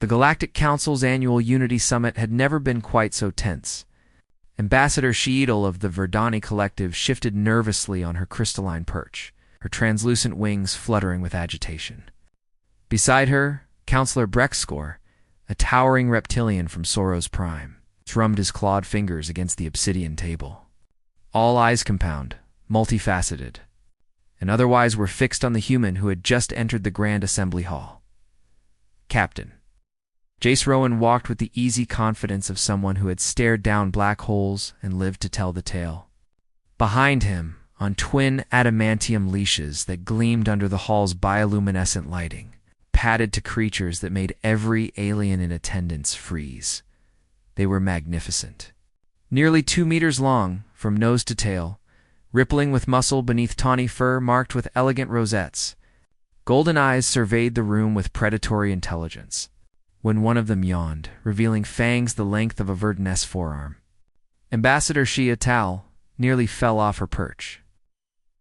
The Galactic Council's annual Unity Summit had never been quite so tense. Ambassador Sheedle of the Verdani Collective shifted nervously on her crystalline perch, her translucent wings fluttering with agitation. Beside her, Counselor Brexscore, a towering reptilian from Soros Prime, thrummed his clawed fingers against the obsidian table. All eyes compound, multifaceted, and otherwise were fixed on the human who had just entered the Grand Assembly Hall. Captain. Jace Rowan walked with the easy confidence of someone who had stared down black holes and lived to tell the tale. Behind him, on twin adamantium leashes that gleamed under the hall's bioluminescent lighting, padded to creatures that made every alien in attendance freeze. They were magnificent. Nearly 2 meters long, from nose to tail, rippling with muscle beneath tawny fur marked with elegant rosettes. Golden eyes surveyed the room with predatory intelligence, when one of them yawned, revealing fangs the length of a Verdunese forearm. Ambassador Shia Tal nearly fell off her perch.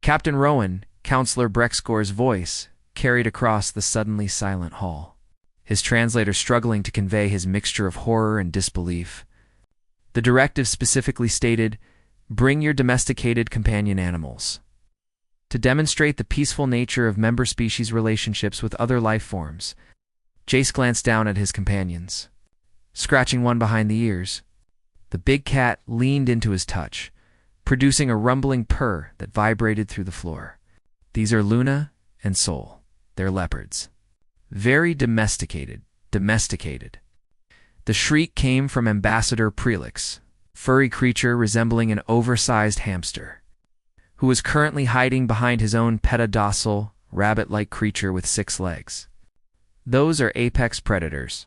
Captain Rowan, Counselor Brexscore's voice, carried across the suddenly silent hall, his translator struggling to convey his mixture of horror and disbelief. The directive specifically stated, "Bring your domesticated companion animals." To demonstrate the peaceful nature of member species relationships with other life forms, Jace glanced down at his companions. Scratching one behind the ears, the big cat leaned into his touch, producing a rumbling purr that vibrated through the floor. These are Luna and Sol. They're leopards. Very domesticated. The shriek came from Ambassador Prelix, furry creature resembling an oversized hamster, who was currently hiding behind his own petadocile, rabbit-like creature with 6 legs. Those are apex predators.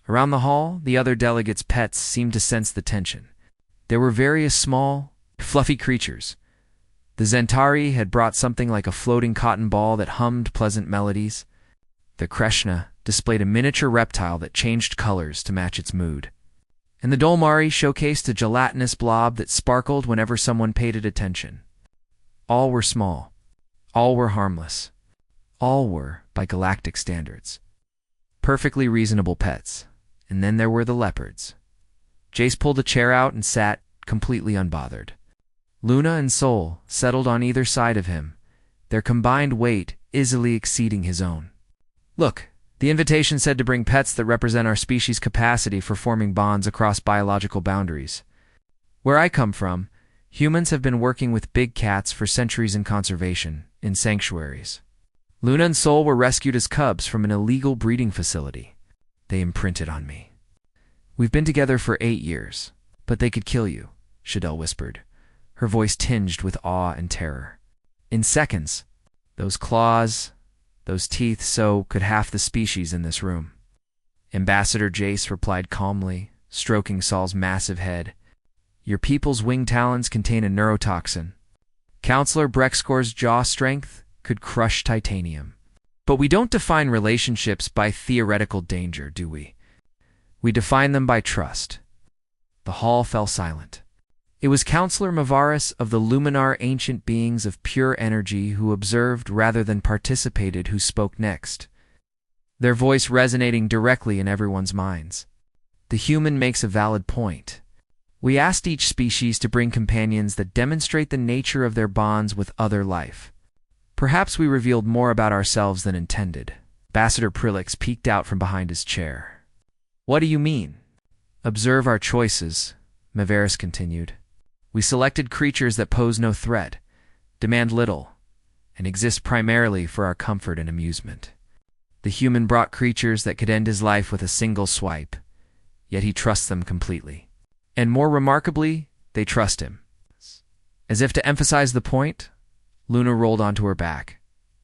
Around the hall, the other delegates' pets seemed to sense the tension. There were various small, fluffy creatures. The Zentari had brought something like a floating cotton ball that hummed pleasant melodies. The Kreshna displayed a miniature reptile that changed colors to match its mood. And the Dolmari showcased a gelatinous blob that sparkled whenever someone paid it attention. All were small. All were harmless. All were, by galactic standards, perfectly reasonable pets. And then there were the leopards. Jace pulled a chair out and sat, completely unbothered. Luna and Sol settled on either side of him, their combined weight easily exceeding his own. "Look, the invitation said to bring pets that represent our species' capacity for forming bonds across biological boundaries. Where I come from, humans have been working with big cats for centuries in conservation, in sanctuaries. Luna and Sol were rescued as cubs from an illegal breeding facility. They imprinted on me. We've been together for 8 years, but they could kill you," Shadell whispered, her voice tinged with awe and terror. "In seconds. Those claws, those teeth, so could half the species in this room." Ambassador Jace replied calmly, stroking Sol's massive head. "Your people's wing talons contain a neurotoxin. Counselor Brexscore's jaw strength could crush titanium. But we don't define relationships by theoretical danger, do we? We define them by trust." The hall fell silent. It was Counselor Mavaris of the Luminar Ancient Beings of Pure Energy who observed rather than participated who spoke next, their voice resonating directly in everyone's minds. "The human makes a valid point. We asked each species to bring companions that demonstrate the nature of their bonds with other life. Perhaps we revealed more about ourselves than intended." Ambassador Prelix peeked out from behind his chair. "What do you mean?" "Observe our choices," Mavaris continued. "We selected creatures that pose no threat, demand little, and exist primarily for our comfort and amusement. The human brought creatures that could end his life with a single swipe, yet he trusts them completely. And more remarkably, they trust him." As if to emphasize the point, Luna rolled onto her back,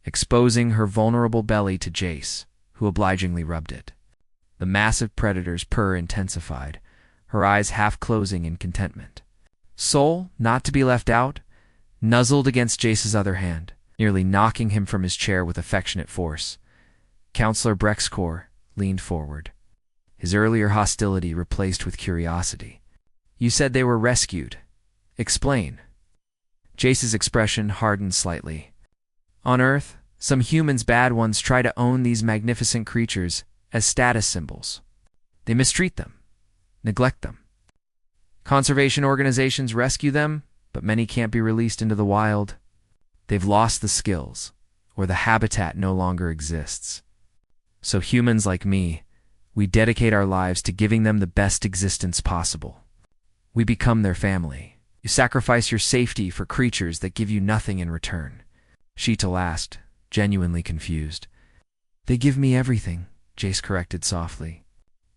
exposing her vulnerable belly to Jace, who obligingly rubbed it. The massive predator's purr intensified, her eyes half closing in contentment. Sol, not to be left out, nuzzled against Jace's other hand, nearly knocking him from his chair with affectionate force. Counselor Brexscore leaned forward, his earlier hostility replaced with curiosity. "You said they were rescued. Explain." Jace's expression hardened slightly. "On Earth, some humans, bad ones, try to own these magnificent creatures as status symbols. They mistreat them, neglect them. Conservation organizations rescue them, but many can't be released into the wild. They've lost the skills, or the habitat no longer exists. So humans like me, we dedicate our lives to giving them the best existence possible. We become their family. You sacrifice your safety for creatures that give you nothing in return. Sheetal asked, genuinely confused. They give me everything, Jace corrected softly.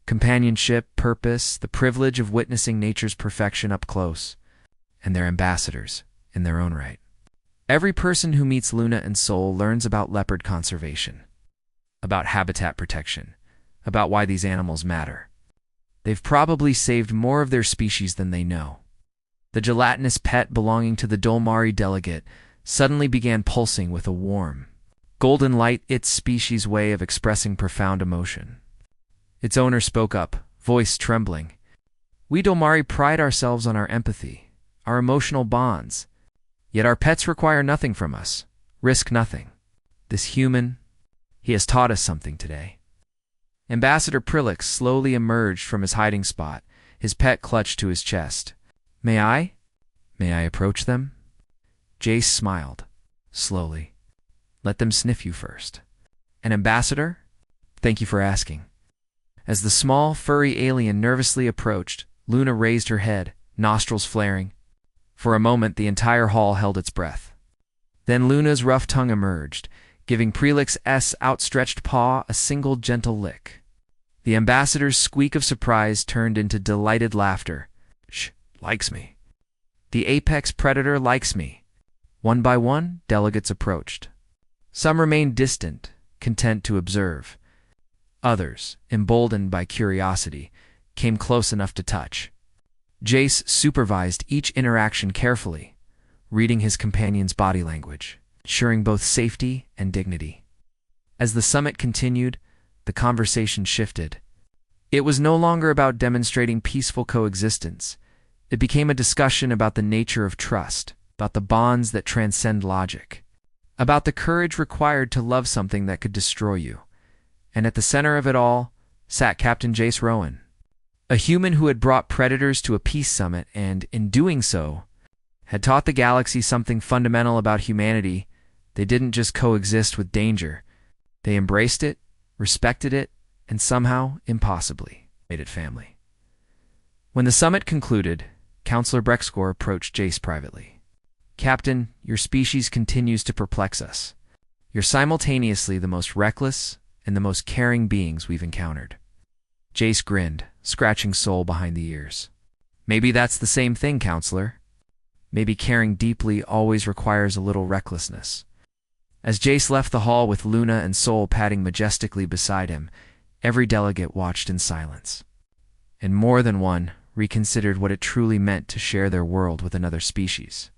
Companionship, purpose, the privilege of witnessing nature's perfection up close. And they're ambassadors, in their own right. Every person who meets Luna and Sol learns about leopard conservation, about habitat protection, about why these animals matter. They've probably saved more of their species than they know. The gelatinous pet belonging to the Dolmari delegate suddenly began pulsing with a warm, golden light, its species' way of expressing profound emotion. Its owner spoke up, voice trembling. We Dolmari pride ourselves on our empathy, our emotional bonds. Yet our pets require nothing from us, risk nothing. This human, he has taught us something today. Ambassador Prilix slowly emerged from his hiding spot, his pet clutched to his chest. May I? May I approach them? Jace smiled, slowly. Let them sniff you first. An ambassador? Thank you for asking. As the small, furry alien nervously approached, Luna raised her head, nostrils flaring. For a moment, the entire hall held its breath. Then Luna's rough tongue emerged, giving Prelix's outstretched paw a single gentle lick. The ambassador's squeak of surprise turned into delighted laughter. Shh, likes me. The apex predator likes me. One by one, delegates approached. Some remained distant, content to observe. Others, emboldened by curiosity, came close enough to touch. Jace supervised each interaction carefully, reading his companion's body language, ensuring both safety and dignity. As the summit continued, the conversation shifted. It was no longer about demonstrating peaceful coexistence. It became a discussion about the nature of trust, about the bonds that transcend logic, about the courage required to love something that could destroy you. And at the center of it all sat Captain Jace Rowan, a human who had brought predators to a peace summit and, in doing so, had taught the galaxy something fundamental about humanity. They didn't just coexist with danger. They embraced it, respected it, and somehow, impossibly, made it family. When the summit concluded, Counselor Brexcore approached Jace privately. Captain, your species continues to perplex us. You're simultaneously the most reckless and the most caring beings we've encountered. Jace grinned, scratching Sol behind the ears. Maybe that's the same thing, Counselor. Maybe caring deeply always requires a little recklessness. As Jace left the hall with Luna and Sol padding majestically beside him, every delegate watched in silence. And more than one reconsidered what it truly meant to share their world with another species.